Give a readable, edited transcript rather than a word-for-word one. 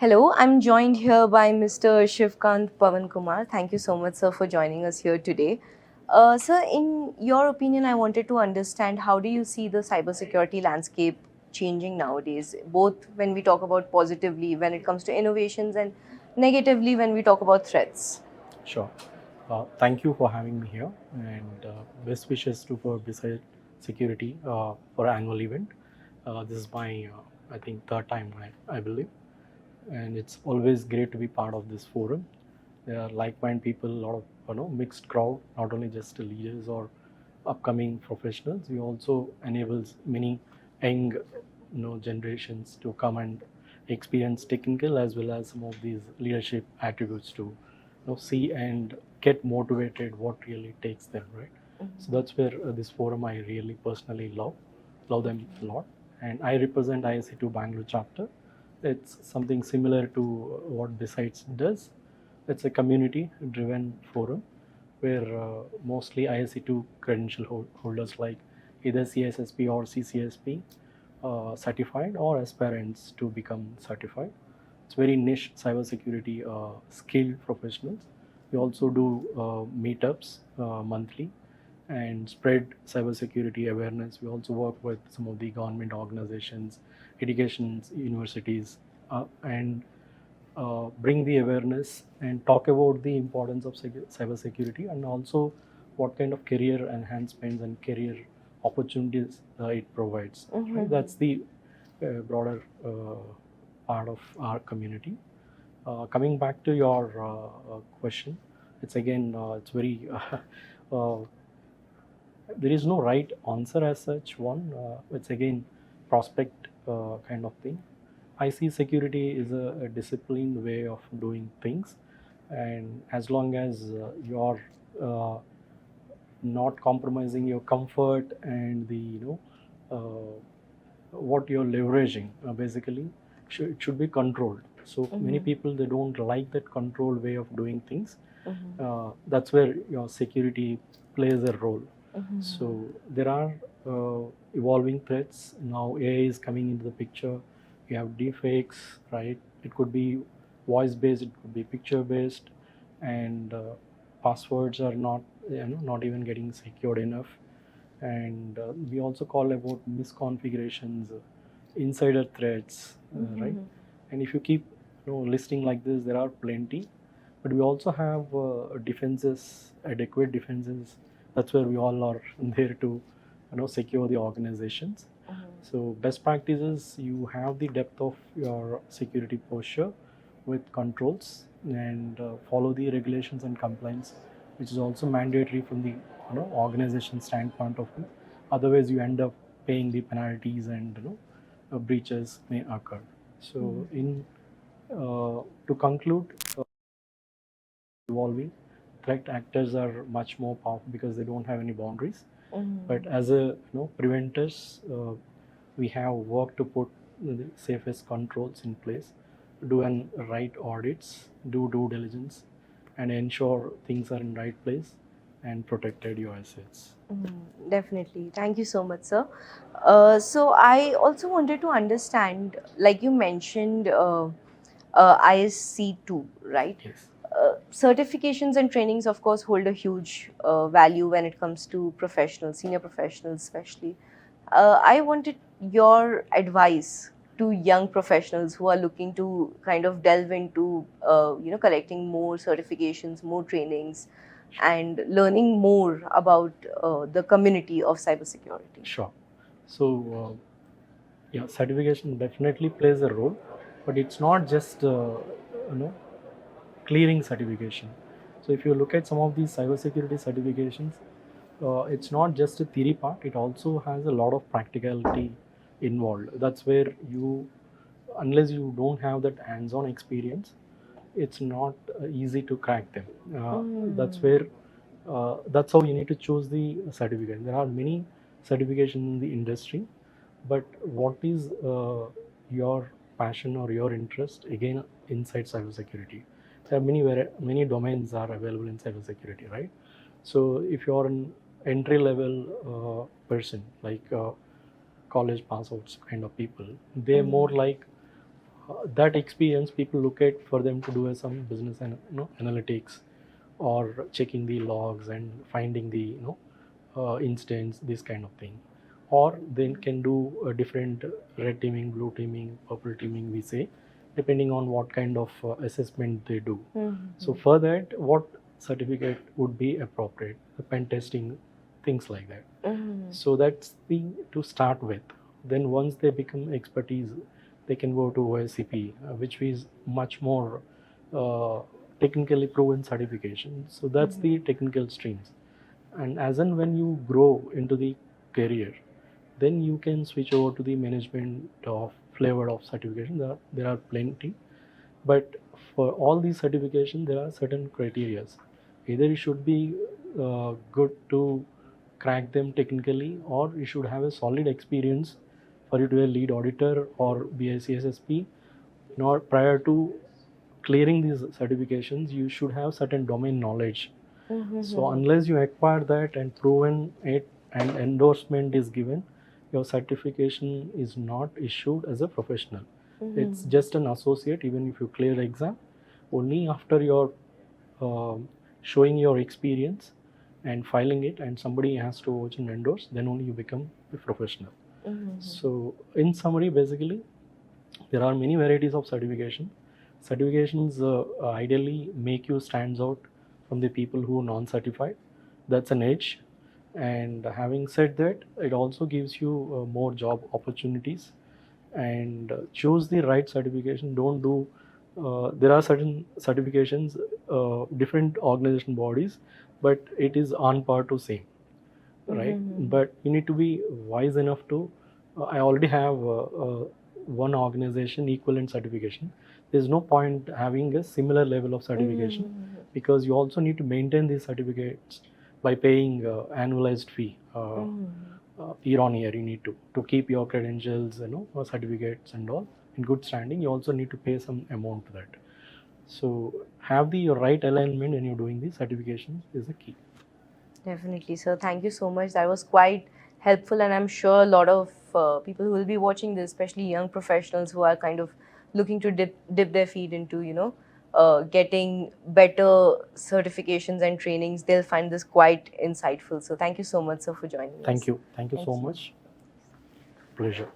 Hello, I'm joined here by Mr. Shivakanth Pavan Kumar. Thank you so much, sir, for joining us here today. Sir, in your opinion, I wanted to understand how do you see the cybersecurity landscape changing nowadays, both when we talk about positively when it comes to innovations and negatively when we talk about threats? Sure. Thank you for having me here, and best wishes to for Beside Security for annual event. This is my, I think, third time, I believe, and it's always great to be part of this forum. There are like-minded people, a lot of mixed crowd, not only just leaders or upcoming professionals. We also enables many young generations to come and experience technical as well as some of these leadership attributes to see and get motivated what really takes them, right? So that's where this forum I really personally love them a lot. And I represent ISC2 Bangalore chapter. It's something similar to what BSides does. It's a community driven forum where mostly ISC2 credential holders like either CSSP or CCSP certified or aspirants to become certified. It's very niche cybersecurity skilled professionals. We also do meetups monthly and spread cybersecurity awareness. We also work with some of the government organizations, educations, universities, and bring the awareness and talk about the importance of cybersecurity and also what kind of career enhancements and career opportunities it provides. Right? That's the broader part of our community. Coming back to your question, it's again, it's very, there is no right answer as such. It's again prospect kind of thing. I see security is a disciplined way of doing things, and as long as you're uh, not compromising your comfort and the what you're leveraging, basically it should be controlled. So many people, they don't like that controlled way of doing things. That's where your security plays a role. So there are evolving threats. Now AI is coming into the picture. You have deepfakes, right? It could be voice based, it could be picture based, and passwords are not not even getting secured enough. And we also call about misconfigurations, insider threats, right? And if you keep listing like this, there are plenty. But we also have defenses, adequate defenses. That's where we all are there to secure the organizations. So best practices, you have the depth of your security posture with controls and follow the regulations and compliance, which is also mandatory from the organization standpoint of view. Otherwise, you end up paying the penalties and breaches may occur. So in to conclude, evolving threat actors are much more powerful because they don't have any boundaries. But as a preventers, we have worked to put the safest controls in place, do an right audits, do due diligence, and ensure things are in right place and protected your assets. Definitely. Thank you so much, sir. So I also wanted to understand, like you mentioned, ISC2, right? Yes. Certifications and trainings, of course, hold a huge value when it comes to professionals, senior professionals, especially. I wanted your advice to young professionals who are looking to kind of delve into, collecting more certifications, more trainings, and learning more about the community of cybersecurity. Sure. So, yeah, certification definitely plays a role, but it's not just you know clearing certification. So if you look at some of these cybersecurity certifications, it's not just a theory part, it also has a lot of practicality involved. That's where you, unless you don't have that hands-on experience, it's not easy to crack them. That's where that's how you need to choose the certificate. There are many certifications in the industry, but what is your passion or your interest again inside cybersecurity? There are many domains are available in cybersecurity, right? So if you're an entry level person like college pass outs kind of people, they're more like that experience people look at for them to do some business and analytics, or checking the logs and finding the instance, this kind of thing. Or they can do a different red teaming, blue teaming, purple teaming, we say, depending on what kind of assessment they do. So for that, what certificate would be appropriate? The pen testing, things like that. So that's the to start with. Then once they become expertise, they can go to OSCP, which is much more technically proven certification. So that's the technical streams. And as and when you grow into the career, then you can switch over to the management of flavor of certification. There are plenty, but for all these certifications, there are certain criteria. Either you should be good to crack them technically, or you should have a solid experience for you to be a lead auditor or BICSSP. Nor prior to clearing these certifications, you should have certain domain knowledge. So unless you acquire that and proven it and endorsement is given, your certification is not issued as a professional. It's just an associate, even if you clear the exam. Only after you're showing your experience and filing it, and somebody has to watch and endorse, then only you become a professional. So in summary, basically, there are many varieties of certification. Certifications ideally make you stands out from the people who are non-certified. That's an edge. And having said that, it also gives you more job opportunities. And choose the right certification. Don't do there are certain certifications, different organization bodies, but it is on par to same, right? But you need to be wise enough to I already have one organization equivalent certification. There's no point having a similar level of certification, because you also need to maintain these certificates by paying annualized fee year on year. You need to keep your credentials, or certificates and all in good standing. You also need to pay some amount to that. So have the right alignment when you're doing the certifications is the key. Definitely, sir. Thank you so much. That was quite helpful, and I'm sure a lot of people who will be watching this, especially young professionals who are kind of looking to dip their feet into, getting better certifications and trainings, they'll find this quite insightful. So thank you so much, sir, for joining us. Thank you so much. Pleasure.